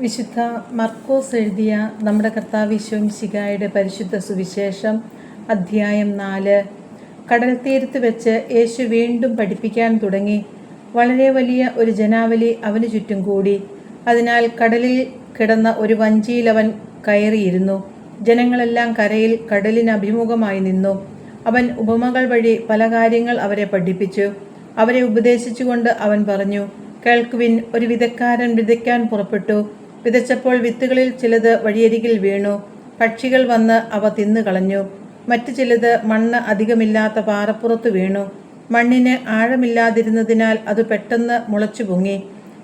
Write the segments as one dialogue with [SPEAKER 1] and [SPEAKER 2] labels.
[SPEAKER 1] വിശുദ്ധ മർക്കോസ് എഴുതിയ നമ്മുടെ കർത്താവ് ഈശോമിശിഹായുടെ പരിശുദ്ധ സുവിശേഷം അധ്യായം 4. കടൽ തീരത്ത് വെച്ച് യേശു വീണ്ടും പഠിപ്പിക്കാൻ തുടങ്ങി. വളരെ വലിയ ഒരു ജനാവലി അവന് ചുറ്റും കൂടി. അതിനാൽ കടലിൽ കിടന്ന ഒരു വഞ്ചിയിൽ അവൻ കയറിയിരുന്നു. ജനങ്ങളെല്ലാം കരയിൽ കടലിന് അഭിമുഖമായി നിന്നു. അവൻ ഉപമകൾ വഴി പല കാര്യങ്ങൾ അവരെ പഠിപ്പിച്ചു. അവരെ ഉപദേശിച്ചുകൊണ്ട് അവൻ പറഞ്ഞു, കേൾക്കുവിൻ, ഒരു വിതക്കാരൻ വിതയ്ക്കാൻ പുറപ്പെട്ടു. വിതച്ചപ്പോൾ വിത്തുകളിൽ ചിലത് വഴിയരികിൽ വീണു. പക്ഷികൾ വന്ന് അവ തിന്നുകളഞ്ഞു. മറ്റു ചിലത് മണ്ണ് അധികമില്ലാത്ത പാറപ്പുറത്ത് വീണു. മണ്ണിന് ആഴമില്ലാതിരുന്നതിനാൽ അത് പെട്ടെന്ന് മുളച്ചു പൊങ്ങി.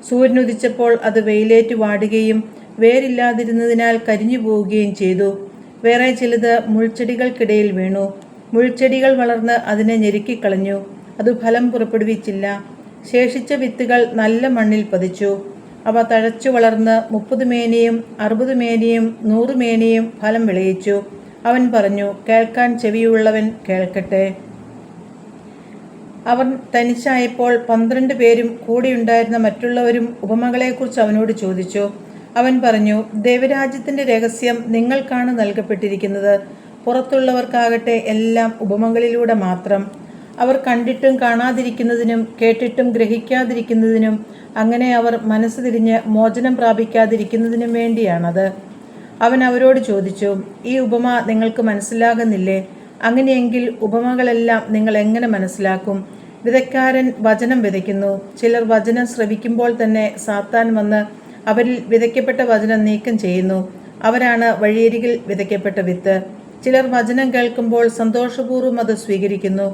[SPEAKER 1] സൂര്യനുദിച്ചപ്പോൾ അത് വെയിലേറ്റ് വാടുകയും വേരില്ലാതിരുന്നതിനാൽ കരിഞ്ഞു പോവുകയും ചെയ്തു. വേറെ ചിലത് മുൾച്ചെടികൾക്കിടയിൽ വീണു. മുൾച്ചെടികൾ വളർന്ന് അതിനെ ഞെരുക്കിക്കളഞ്ഞു. അത് ഫലം പുറപ്പെടുവിച്ചില്ല. ശേഷിച്ച വിത്തുകൾ നല്ല മണ്ണിൽ പതിച്ചു. അവ തഴച്ചു വളർന്ന് 30 മേനിയും 60 മേനിയും 100 മേനിയും ഫലം വിളയിച്ചു. അവൻ പറഞ്ഞു, കേൾക്കാൻ ചെവിയുള്ളവൻ കേൾക്കട്ടെ. അവൻ തനിച്ചായപ്പോൾ 12 പേരും കൂടെയുണ്ടായിരുന്ന മറ്റുള്ളവരും ഉപമകളെക്കുറിച്ച് അവനോട് ചോദിച്ചു. അവൻ പറഞ്ഞു, ദൈവരാജ്യത്തിൻ്റെ രഹസ്യം നിങ്ങൾക്കാണ് നൽകപ്പെട്ടിരിക്കുന്നത്. പുറത്തുള്ളവർക്കാകട്ടെ എല്ലാം ഉപമകളിലൂടെ മാത്രം. അവർ കണ്ടിട്ടും കാണാതിരിക്കുന്നതിനും കേട്ടിട്ടും ഗ്രഹിക്കാതിരിക്കുന്നതിനും അങ്ങനെ അവർ മനസ്സ് തിരിഞ്ഞ് മോചനം പ്രാപിക്കാതിരിക്കുന്നതിനും വേണ്ടിയാണത്. അവൻ അവരോട് ചോദിച്ചു, ഈ ഉപമ നിങ്ങൾക്ക് മനസ്സിലാകുന്നില്ലേ? അങ്ങനെയെങ്കിൽ ഉപമകളെല്ലാം നിങ്ങൾ എങ്ങനെ മനസ്സിലാക്കും? വിതയ്ക്കാരൻ വചനം വിതയ്ക്കുന്നു. ചിലർ വചനം ശ്രവിക്കുമ്പോൾ തന്നെ സാത്താൻ വന്ന് അവരിൽ വിതയ്ക്കപ്പെട്ട വചനം നീക്കം ചെയ്യുന്നു. അവരാണ് വഴിയരികിൽ വിതയ്ക്കപ്പെട്ട വിത്ത്. ചിലർ വചനം കേൾക്കുമ്പോൾ സന്തോഷപൂർവ്വം അത് സ്വീകരിക്കുന്നു.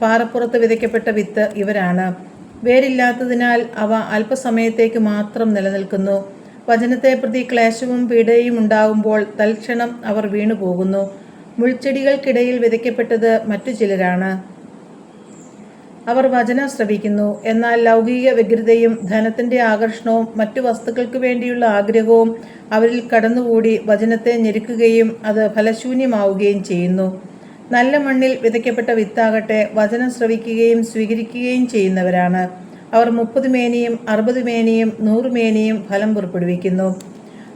[SPEAKER 1] പാറപ്പുറത്ത് വിതയ്ക്കപ്പെട്ട വിത്ത് ഇവരാണ്. വേരില്ലാത്തതിനാൽ അവ അല്പസമയത്തേക്ക് മാത്രം നിലനിൽക്കുന്നു. വചനത്തെ പ്രതി ക്ലേശവും പീഡയും ഉണ്ടാകുമ്പോൾ തൽക്ഷണം അവർ വീണുപോകുന്നു. മുൾച്ചെടികൾക്കിടയിൽ വിതയ്ക്കപ്പെട്ടത് മറ്റു ചിലരാണ്. അവർ വചനം ശ്രവിക്കുന്നു. എന്നാൽ ലൗകിക വ്യഗ്രതയും ധനത്തിൻ്റെ ആകർഷണവും മറ്റു വസ്തുക്കൾക്ക് വേണ്ടിയുള്ള ആഗ്രഹവും അവരിൽ കടന്നുകൂടി വചനത്തെ ഞെരുക്കുകയും അത് ഫലശൂന്യമാവുകയും ചെയ്യുന്നു. നല്ല മണ്ണിൽ വിതയ്ക്കപ്പെട്ട വിത്താകട്ടെ വചനം ശ്രവിക്കുകയും സ്വീകരിക്കുകയും ചെയ്യുന്നവരാണ്. അവർ 30 മേനിയും 60 മേനിയും 100 മേനിയും ഫലം പുറപ്പെടുവിക്കുന്നു.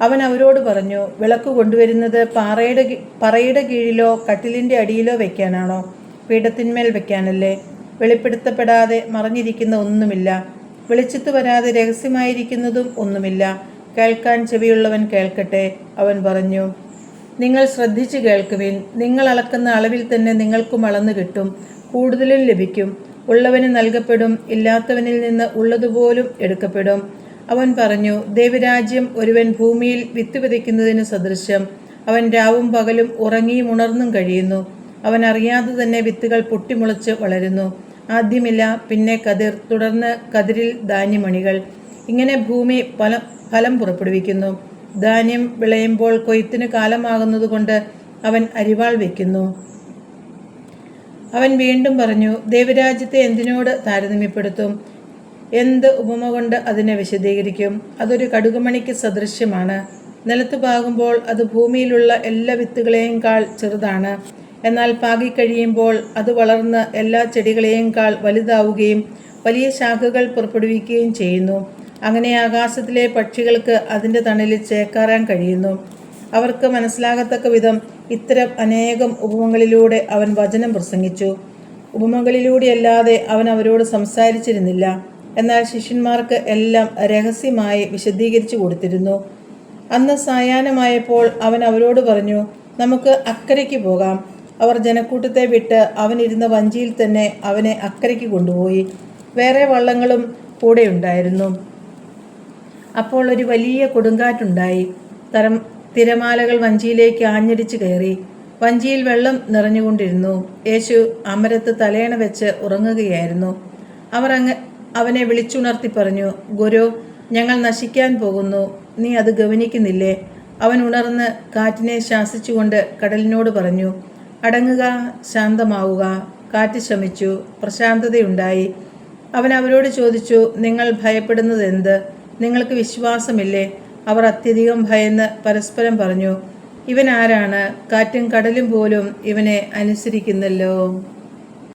[SPEAKER 1] അവൻ അവരോട് പറഞ്ഞു, വിളക്ക് കൊണ്ടുവരുന്നത് പറയുടെ കീഴിലോ കട്ടിലിൻ്റെ അടിയിലോ വയ്ക്കാനാണോ? പീഠത്തിന്മേൽ വയ്ക്കാനല്ലേ? വെളിപ്പെടുത്തപ്പെടാതെ മറഞ്ഞിരിക്കുന്ന ഒന്നുമില്ല. വെളിച്ചത്ത് വരാതെ രഹസ്യമായിരിക്കുന്നതും ഒന്നുമില്ല. കേൾക്കാൻ ചെവിയുള്ളവൻ കേൾക്കട്ടെ. അവൻ പറഞ്ഞു, നിങ്ങൾ ശ്രദ്ധിച്ചു കേൾക്കുവിൻ. നിങ്ങൾ അളക്കുന്ന അളവിൽ തന്നെ നിങ്ങൾക്കും അളന്നു കിട്ടും, കൂടുതലും ലഭിക്കും. ഉള്ളവന് നൽകപ്പെടും, ഇല്ലാത്തവനിൽ നിന്ന് ഉള്ളതുപോലും എടുക്കപ്പെടും. അവൻ പറഞ്ഞു, ദൈവരാജ്യം ഒരുവൻ ഭൂമിയിൽ വിത്ത് വിതയ്ക്കുന്നതിന് സദൃശ്യം. അവൻ രാവും പകലും ഉറങ്ങിയും ഉണർന്നും കഴിയുന്നു. അവൻ അറിയാതെ തന്നെ വിത്തുകൾ പൊട്ടിമുളച്ച് വളരുന്നു. ആദ്യമില്ല, പിന്നെ കതിർ, തുടർന്ന് കതിരിൽ ധാന്യമണികൾ. ഇങ്ങനെ ഭൂമി ഫലം പുറപ്പെടുവിക്കുന്നു. ധാന്യം വിളയുമ്പോൾ കൊയ്ത്തിന് കാലമാകുന്നതുകൊണ്ട് അവൻ അരിവാൾ വയ്ക്കുന്നു. അവൻ വീണ്ടും പറഞ്ഞു, ദൈവരാജ്യത്തെ എന്തിനോട് താരതമ്യപ്പെടുത്തും? എന്ത് ഉപമ കൊണ്ട് അതിനെ വിശദീകരിക്കും? അതൊരു കടുകുമണിക്ക് സദൃശ്യമാണ്. നിലത്ത് പാകുമ്പോൾ അത് ഭൂമിയിലുള്ള എല്ലാ വിത്തുകളെയുംകാൾ ചെറുതാണ്. എന്നാൽ പാകിക്കഴിയുമ്പോൾ അത് വളർന്ന് എല്ലാ ചെടികളെയുംകാൾ വലുതാവുകയും വലിയ ശാഖകൾ പുറപ്പെടുവിക്കുകയും ചെയ്യുന്നു. അങ്ങനെ ആകാശത്തിലെ പക്ഷികൾക്ക് അതിൻ്റെ തണലിൽ ചേക്കാറാൻ കഴിയുന്നു. അവർക്ക് മനസ്സിലാകത്തക്ക വിധം ഇത്തരം അനേകം ഉപമകളിലൂടെ അവൻ വചനം പ്രസംഗിച്ചു. ഉപമകളിലൂടെയല്ലാതെ അവൻ അവരോട് സംസാരിച്ചിരുന്നില്ല. എന്നാൽ ശിഷ്യന്മാർക്ക് എല്ലാം രഹസ്യമായി വിശദീകരിച്ചു കൊടുത്തിരുന്നു. അന്ന് സായാഹ്നമായപ്പോൾ അവൻ അവരോട് പറഞ്ഞു, നമുക്ക് അക്കരയ്ക്ക് പോകാം. അവർ ജനക്കൂട്ടത്തെ വിട്ട് അവനിരുന്ന വഞ്ചിയിൽ തന്നെ അവനെ അക്കരയ്ക്ക് കൊണ്ടുപോയി. വേറെ വള്ളങ്ങളും കൂടെ ഉണ്ടായിരുന്നു. അപ്പോൾ ഒരു വലിയ കൊടുങ്കാറ്റുണ്ടായി. തിരമാലകൾ വഞ്ചിയിലേക്ക് ആഞ്ഞടിച്ച് കയറി. വഞ്ചിയിൽ വെള്ളം നിറഞ്ഞുകൊണ്ടിരുന്നു. യേശു അമരത്ത് തലയണ വെച്ച് ഉറങ്ങുകയായിരുന്നു. അവർ അവനെ വിളിച്ചുണർത്തി പറഞ്ഞു, ഗുരു, ഞങ്ങൾ നശിക്കാൻ പോകുന്നു. നീ അത് ഗവനിക്കുന്നില്ലേ? അവൻ ഉണർന്ന് കാറ്റിനെ ശാസിച്ചുകൊണ്ട് കടലിനോട് പറഞ്ഞു, അടങ്ങുക, ശാന്തമാവുക. കാറ്റ് ശമിച്ചു, പ്രശാന്തതയുണ്ടായി. അവൻ അവരോട് ചോദിച്ചു, നിങ്ങൾ ഭയപ്പെടുന്നത് എന്ത്? നിങ്ങൾക്ക് വിശ്വാസമില്ലേ? അവർ അത്യധികം ഭയന്ന് പരസ്പരം പറഞ്ഞു, ഇവൻ ആരാണ്? കാറ്റും കടലും പോലും ഇവനെ അനുസരിക്കുന്നല്ലോ.